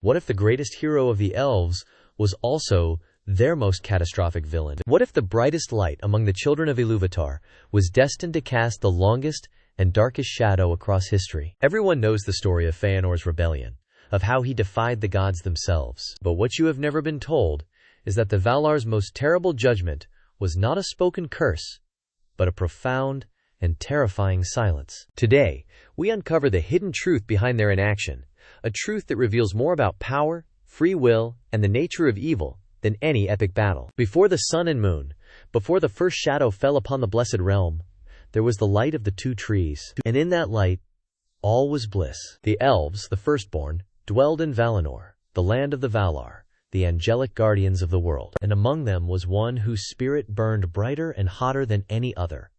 What if the greatest hero of the elves was also their most catastrophic villain? What if the brightest light among the children of Ilúvatar was destined to cast the longest and darkest shadow across history? Everyone knows the story of Fëanor's rebellion, of how he defied the gods themselves. But what you have never been told is that the Valar's most terrible judgment was not a spoken curse, but a profound and terrifying silence. Today, we uncover the hidden truth behind their inaction, a truth that reveals more about power, free will, and the nature of evil than any epic battle. Before the sun and moon, before the first shadow fell upon the blessed realm, there was the light of the two trees, and in that light, all was bliss. The elves, the firstborn, dwelled in Valinor, the land of the Valar, the angelic guardians of the world, and among them was one whose spirit burned brighter and hotter than any other,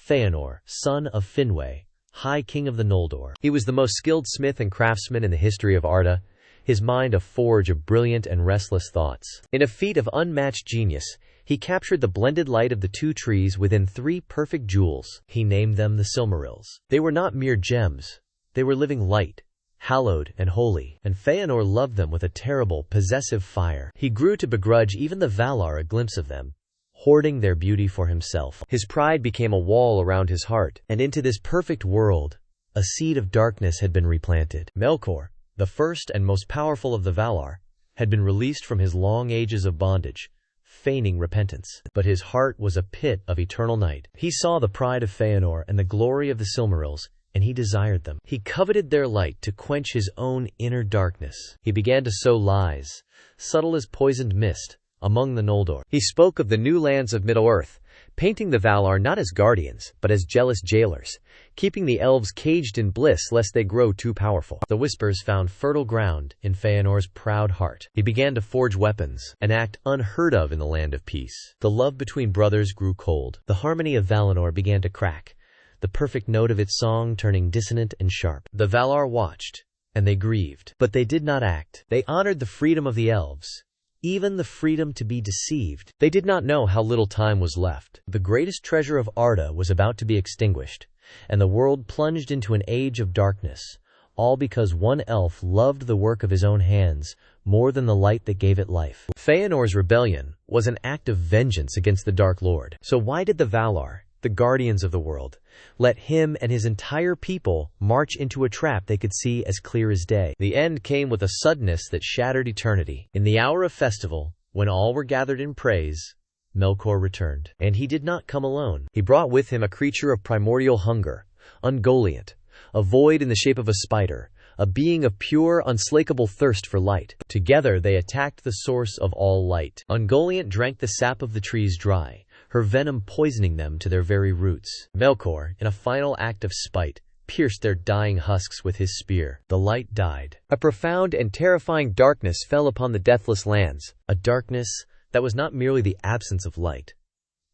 Fëanor, son of Finwë, High King of the Noldor. He was the most skilled smith and craftsman in the history of Arda, his mind a forge of brilliant and restless thoughts. In a feat of unmatched genius, he captured the blended light of the two trees within 3 perfect jewels. He named them the Silmarils. They were not mere gems. They were living light, hallowed and holy, and Fëanor loved them with a terrible, possessive fire. He grew to begrudge even the Valar a glimpse of them, hoarding their beauty for himself. His pride became a wall around his heart, and into this perfect world, a seed of darkness had been replanted. Melkor, the first and most powerful of the Valar, had been released from his long ages of bondage, feigning repentance. But his heart was a pit of eternal night. He saw the pride of Fëanor and the glory of the Silmarils, and he desired them. He coveted their light to quench his own inner darkness. He began to sow lies, subtle as poisoned mist, among the Noldor. He spoke of the new lands of Middle-earth, painting the Valar not as guardians, but as jealous jailers, keeping the elves caged in bliss lest they grow too powerful. The whispers found fertile ground in Fëanor's proud heart. He began to forge weapons, an act unheard of in the land of peace. The love between brothers grew cold. The harmony of Valinor began to crack, the perfect note of its song turning dissonant and sharp. The Valar watched, and they grieved. But they did not act. They honored the freedom of the elves, even the freedom to be deceived. They did not know how little time was left. The greatest treasure of Arda was about to be extinguished, and the world plunged into an age of darkness, all because one elf loved the work of his own hands more than the light that gave it life. Fëanor's rebellion was an act of vengeance against the Dark Lord. So why did the Valar, the guardians of the world, let him and his entire people march into a trap they could see as clear as day? The end came with a suddenness that shattered eternity. In the hour of festival, when all were gathered in praise, Melkor returned. And he did not come alone. He brought with him a creature of primordial hunger, Ungoliant, a void in the shape of a spider, a being of pure, unslakable thirst for light. Together they attacked the source of all light. Ungoliant drank the sap of the trees dry, her venom poisoning them to their very roots. Melkor, in a final act of spite, pierced their dying husks with his spear. The light died. A profound and terrifying darkness fell upon the deathless lands, a darkness that was not merely the absence of light,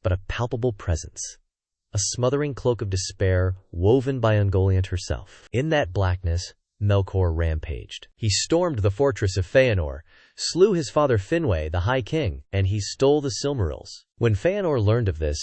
but a palpable presence, a smothering cloak of despair woven by Ungoliant herself. In that blackness, Melkor rampaged. He stormed the fortress of Fëanor, slew his father Finwë, the High King, and he stole the Silmarils. When Fëanor learned of this,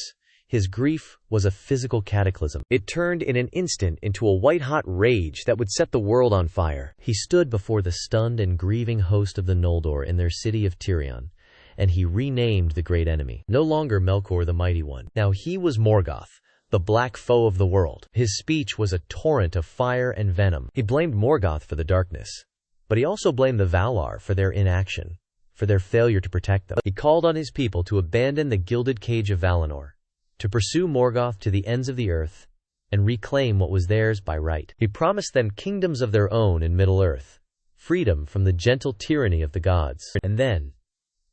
his grief was a physical cataclysm. It turned in an instant into a white-hot rage that would set the world on fire. He stood before the stunned and grieving host of the Noldor in their city of Tirion, and he renamed the great enemy. No longer Melkor the Mighty One. Now he was Morgoth, the black foe of the world. His speech was a torrent of fire and venom. He blamed Morgoth for the darkness, but he also blamed the Valar for their inaction, for their failure to protect them. He called on his people to abandon the gilded cage of Valinor, to pursue Morgoth to the ends of the earth, and reclaim what was theirs by right. He promised them kingdoms of their own in Middle-earth, freedom from the gentle tyranny of the gods. And then,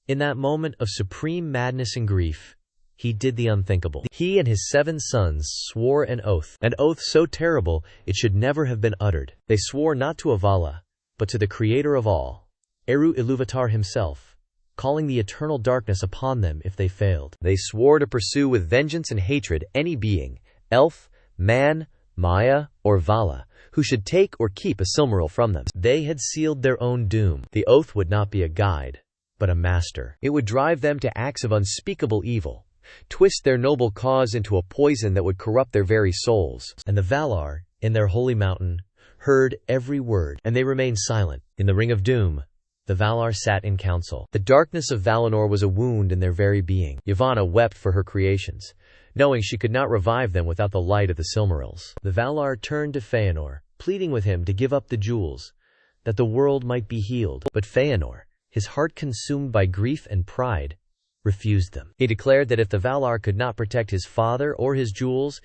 in that moment of supreme madness and grief, he did the unthinkable. He and his 7 sons swore an oath so terrible it should never have been uttered. They swore not to Avala, but to the Creator of all, Eru Ilúvatar himself, calling the eternal darkness upon them if they failed. They swore to pursue with vengeance and hatred any being, elf, man, Maya, or Vala, who should take or keep a Silmaril from them. They had sealed their own doom. The oath would not be a guide, but a master. It would drive them to acts of unspeakable evil, twist their noble cause into a poison that would corrupt their very souls. And the Valar, in their holy mountain, heard every word, and they remained silent. In the Ring of Doom, the Valar sat in council. The darkness of Valinor was a wound in their very being. Yavanna wept for her creations, knowing she could not revive them without the light of the Silmarils. The Valar turned to Fëanor, pleading with him to give up the jewels, that the world might be healed. But Fëanor, his heart consumed by grief and pride, refused them. He declared that if the Valar could not protect his father or his jewels,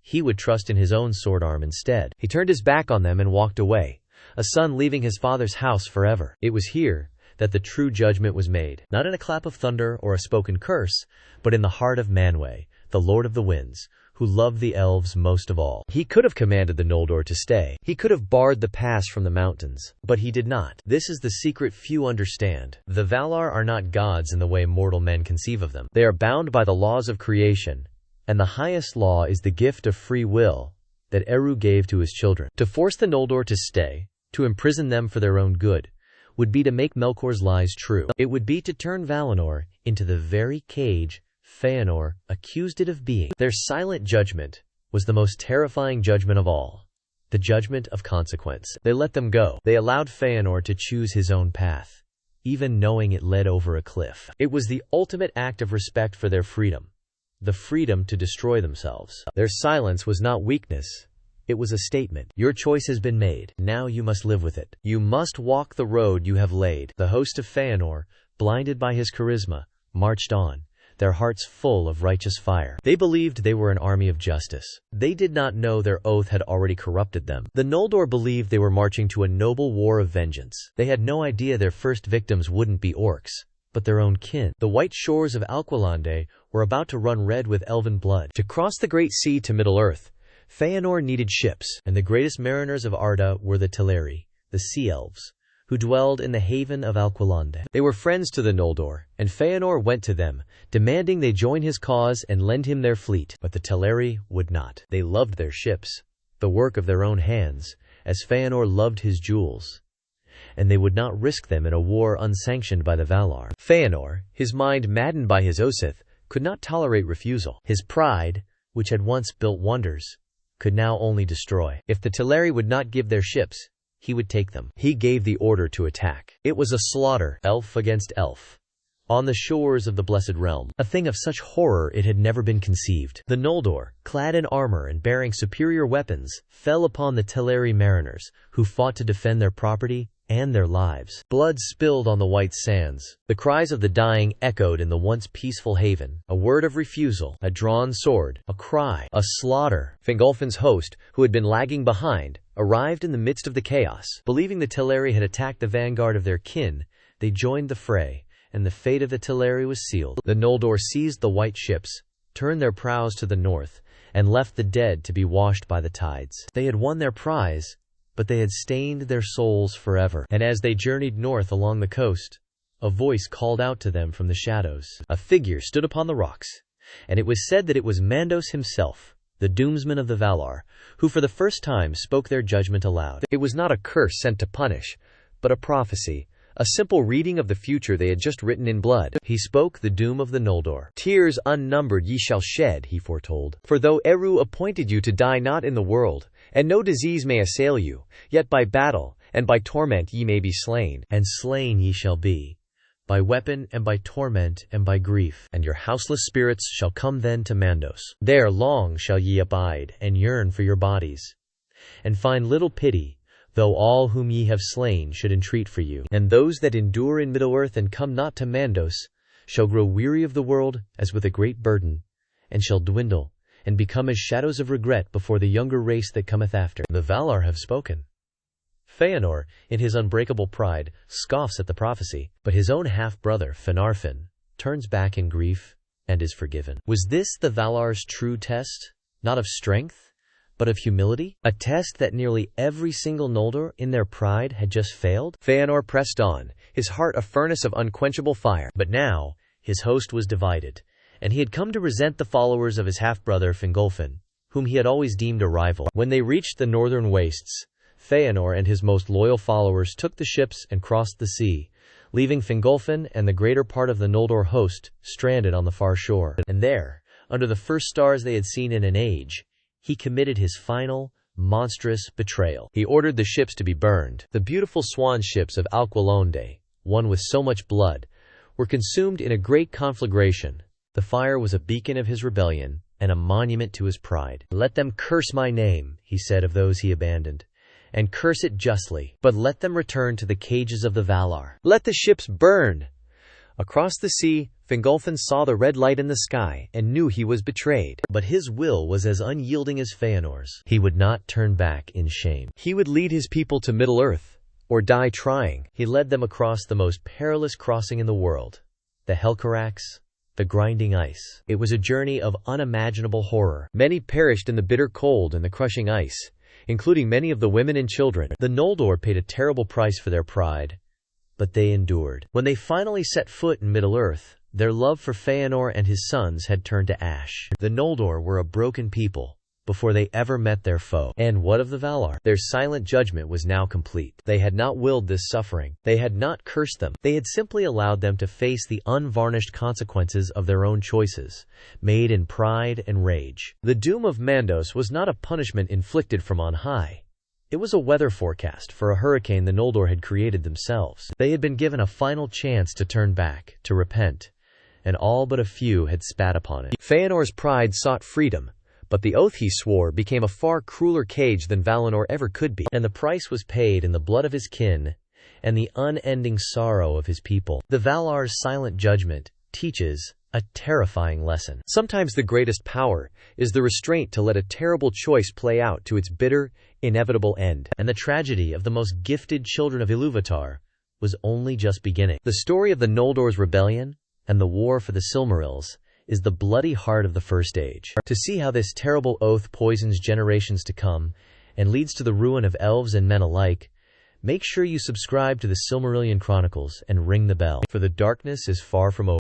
he would trust in his own sword arm instead. He turned his back on them and walked away, a son leaving his father's house forever. It was here that the true judgment was made, not in a clap of thunder or a spoken curse, but in the heart of Manwë, the Lord of the Winds, who loved the elves most of all. He could have commanded the Noldor to stay. He could have barred the pass from the mountains, but he did not. This is the secret few understand. The Valar are not gods in the way mortal men conceive of them. They are bound by the laws of creation, and the highest law is the gift of free will that Eru gave to his children. To force the Noldor to stay, to imprison them for their own good, would be to make Melkor's lies true. It would be to turn Valinor into the very cage Fëanor accused it of being. Their silent judgment was the most terrifying judgment of all, the judgment of consequence. They let them go. They allowed Fëanor to choose his own path, even knowing it led over a cliff. It was the ultimate act of respect for their freedom, the freedom to destroy themselves. Their silence was not weakness. It was a statement. Your choice has been made. Now you must live with it. You must walk the road you have laid. The host of Fëanor, blinded by his charisma, marched on, their hearts full of righteous fire. They believed they were an army of justice. They did not know their oath had already corrupted them. The Noldor believed they were marching to a noble war of vengeance. They had no idea their first victims wouldn't be orcs, but their own kin. The white shores of Alqualande were about to run red with elven blood. To cross the great sea to Middle-earth, Fëanor needed ships, and the greatest mariners of Arda were the Teleri, the Sea Elves, who dwelled in the haven of Alqualande. They were friends to the Noldor, and Fëanor went to them, demanding they join his cause and lend him their fleet. But the Teleri would not. They loved their ships, the work of their own hands, as Fëanor loved his jewels, and they would not risk them in a war unsanctioned by the Valar. Fëanor, his mind maddened by his oath, could not tolerate refusal. His pride, which had once built wonders, could now only destroy. If the Teleri would not give their ships, he would take them. He gave the order to attack. It was a slaughter, elf against elf, on the shores of the Blessed Realm, a thing of such horror it had never been conceived. The Noldor, clad in armor and bearing superior weapons, fell upon the Teleri mariners, who fought to defend their property and their lives. Blood spilled on the white sands. The cries of the dying echoed in the once peaceful haven. A word of refusal, a drawn sword, a cry, a slaughter. Fingolfin's host, who had been lagging behind, arrived in the midst of the chaos. Believing the Teleri had attacked the vanguard of their kin, they joined the fray, and the fate of the Teleri was sealed. The Noldor seized the white ships, turned their prows to the north, and left the dead to be washed by the tides. They had won their prize, but they had stained their souls forever. And as they journeyed north along the coast, a voice called out to them from the shadows. A figure stood upon the rocks, and it was said that it was Mandos himself, the doomsman of the Valar, who for the first time spoke their judgment aloud. It was not a curse sent to punish, but a prophecy, a simple reading of the future they had just written in blood. He spoke the doom of the Noldor. Tears unnumbered ye shall shed, he foretold. For though Eru appointed you to die not in the world, and no disease may assail you, yet by battle and by torment ye may be slain, and slain ye shall be, by weapon and by torment and by grief. And your houseless spirits shall come then to Mandos. There long shall ye abide, and yearn for your bodies, and find little pity, though all whom ye have slain should entreat for you. And those that endure in Middle-earth and come not to Mandos shall grow weary of the world as with a great burden, and shall dwindle, and become as shadows of regret before the younger race that cometh after. The Valar have spoken. Fëanor, in his unbreakable pride, scoffs at the prophecy, but his own half-brother, Finarfin, turns back in grief and is forgiven. Was this the Valar's true test, not of strength, but of humility? A test that nearly every single Noldor, in their pride, had just failed? Fëanor pressed on, his heart a furnace of unquenchable fire. But now, his host was divided, and he had come to resent the followers of his half-brother Fingolfin, whom he had always deemed a rival. When they reached the northern wastes, Fëanor and his most loyal followers took the ships and crossed the sea, leaving Fingolfin and the greater part of the Noldor host stranded on the far shore. And there, under the first stars they had seen in an age, he committed his final, monstrous betrayal. He ordered the ships to be burned. The beautiful swan ships of Alqualande, one with so much blood, were consumed in a great conflagration. The fire was a beacon of his rebellion and a monument to his pride. "Let them curse my name," he said of those he abandoned, "and curse it justly, but let them return to the cages of the Valar. Let the ships burn!" Across the sea, Fingolfin saw the red light in the sky and knew he was betrayed. But his will was as unyielding as Fëanor's. He would not turn back in shame. He would lead his people to Middle-earth, or die trying. He led them across the most perilous crossing in the world, the Helcarax, the grinding ice. It was a journey of unimaginable horror. Many perished in the bitter cold and the crushing ice, including many of the women and children. The Noldor paid a terrible price for their pride, but they endured. When they finally set foot in Middle-earth, their love for Fëanor and his sons had turned to ash. The Noldor were a broken people before they ever met their foe. And what of the Valar? Their silent judgment was now complete. They had not willed this suffering. They had not cursed them. They had simply allowed them to face the unvarnished consequences of their own choices, made in pride and rage. The doom of Mandos was not a punishment inflicted from on high. It was a weather forecast for a hurricane the Noldor had created themselves. They had been given a final chance to turn back, to repent, and all but a few had spat upon it. Fëanor's pride sought freedom, but the oath he swore became a far crueler cage than Valinor ever could be, and the price was paid in the blood of his kin and the unending sorrow of his people. The Valar's silent judgment teaches a terrifying lesson. Sometimes the greatest power is the restraint to let a terrible choice play out to its bitter, inevitable end. And the tragedy of the most gifted children of Ilúvatar was only just beginning. The story of the Noldor's rebellion and the war for the Silmarils is the bloody heart of the First Age. To see how this terrible oath poisons generations to come and leads to the ruin of elves and men alike, make sure you subscribe to the Silmarillion Chronicles and ring the bell, for the darkness is far from over.